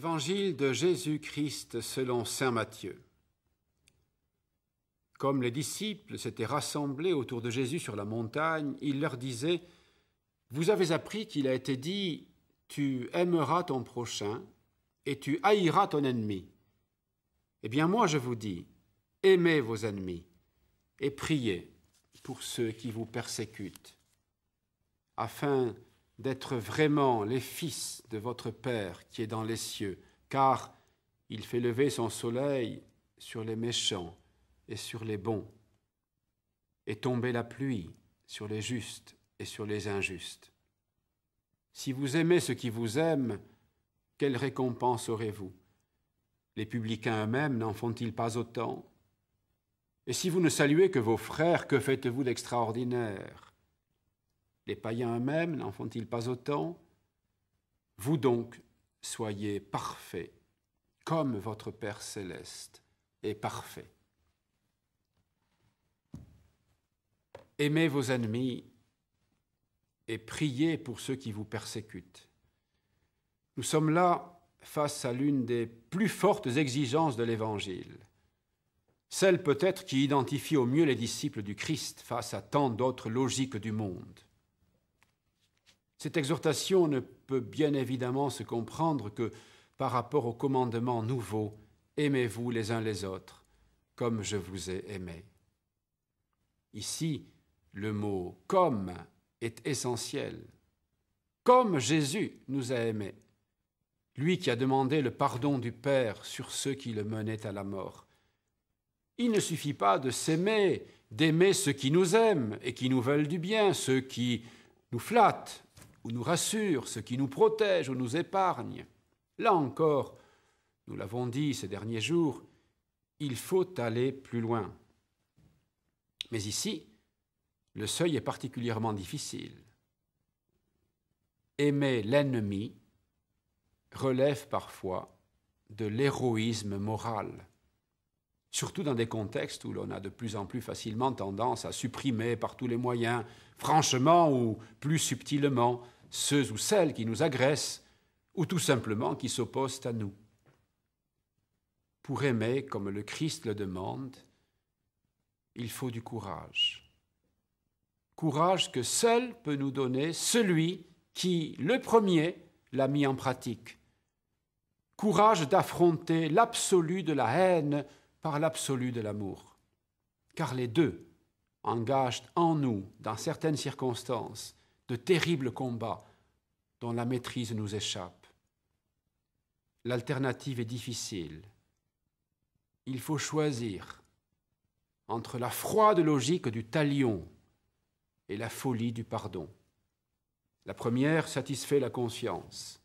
Évangile de Jésus-Christ selon saint Matthieu. Comme les disciples s'étaient rassemblés autour de Jésus sur la montagne, il leur disait : « Vous avez appris qu'il a été dit : tu aimeras ton prochain et tu haïras ton ennemi. Eh bien moi je vous dis, aimez vos ennemis et priez pour ceux qui vous persécutent, afin d'être vraiment les fils de votre Père qui est dans les cieux, car il fait lever son soleil sur les méchants et sur les bons, et tomber la pluie sur les justes et sur les injustes. Si vous aimez ceux qui vous aiment, quelle récompense aurez-vous? Les publicains eux-mêmes n'en font-ils pas autant? Et si vous ne saluez que vos frères, que faites-vous d'extraordinaire? Les païens eux-mêmes n'en font-ils pas autant? Vous donc, soyez parfaits, comme votre Père céleste est parfait. Aimez vos ennemis et priez pour ceux qui vous persécutent. Nous sommes là face à l'une des plus fortes exigences de l'Évangile, celle peut-être qui identifie au mieux les disciples du Christ face à tant d'autres logiques du monde. Cette exhortation ne peut bien évidemment se comprendre que par rapport au commandement nouveau « Aimez-vous les uns les autres, comme je vous ai aimés ». Ici, le mot « comme » est essentiel. Comme Jésus nous a aimés, lui qui a demandé le pardon du Père sur ceux qui le menaient à la mort. Il ne suffit pas de s'aimer, d'aimer ceux qui nous aiment et qui nous veulent du bien, ceux qui nous flattent ou nous rassurent, ceux qui nous protègent ou nous épargnent. Là encore, nous l'avons dit ces derniers jours, il faut aller plus loin. Mais ici, le seuil est particulièrement difficile. Aimer l'ennemi relève parfois de l'héroïsme moral, surtout dans des contextes où l'on a de plus en plus facilement tendance à supprimer par tous les moyens, franchement ou plus subtilement, ceux ou celles qui nous agressent ou tout simplement qui s'opposent à nous. Pour aimer, comme le Christ le demande, il faut du courage. Courage que seul peut nous donner celui qui, le premier, l'a mis en pratique. Courage d'affronter l'absolu de la haine par l'absolu de l'amour. Car les deux engagent en nous, dans certaines circonstances, de terribles combats dont la maîtrise nous échappe. L'alternative est difficile. Il faut choisir entre la froide logique du talion et la folie du pardon. La première satisfait la conscience.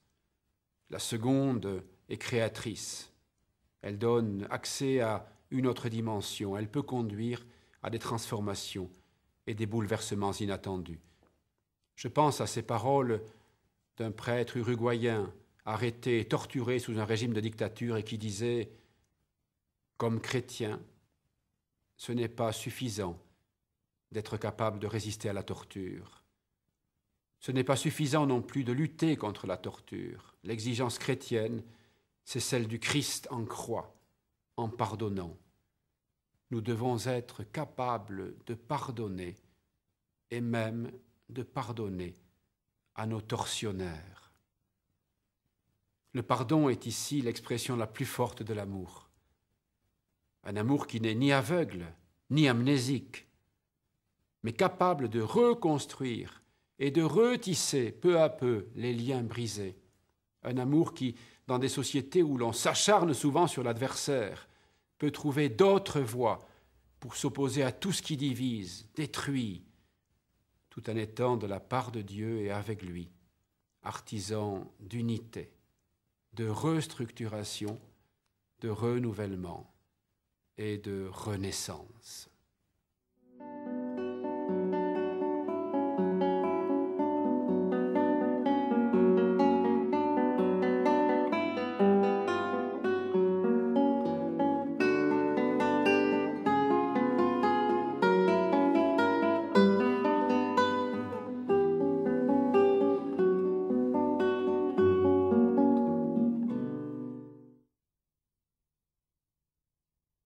La seconde est créatrice. Elle donne accès à une autre dimension. Elle peut conduire à des transformations et des bouleversements inattendus. Je pense à ces paroles d'un prêtre uruguayen arrêté et torturé sous un régime de dictature et qui disait « Comme chrétien, ce n'est pas suffisant d'être capable de résister à la torture. Ce n'est pas suffisant non plus de lutter contre la torture. L'exigence chrétienne, c'est celle du Christ en croix, en pardonnant. Nous devons être capables de pardonner et même de pardonner à nos tortionnaires. Le pardon est ici l'expression la plus forte de l'amour. Un amour qui n'est ni aveugle, ni amnésique, mais capable de reconstruire et de retisser peu à peu les liens brisés. Un amour qui, dans des sociétés où l'on s'acharne souvent sur l'adversaire, peut trouver d'autres voies pour s'opposer à tout ce qui divise, détruit, tout en étant de la part de Dieu et avec lui, artisan d'unité, de restructuration, de renouvellement et de renaissance.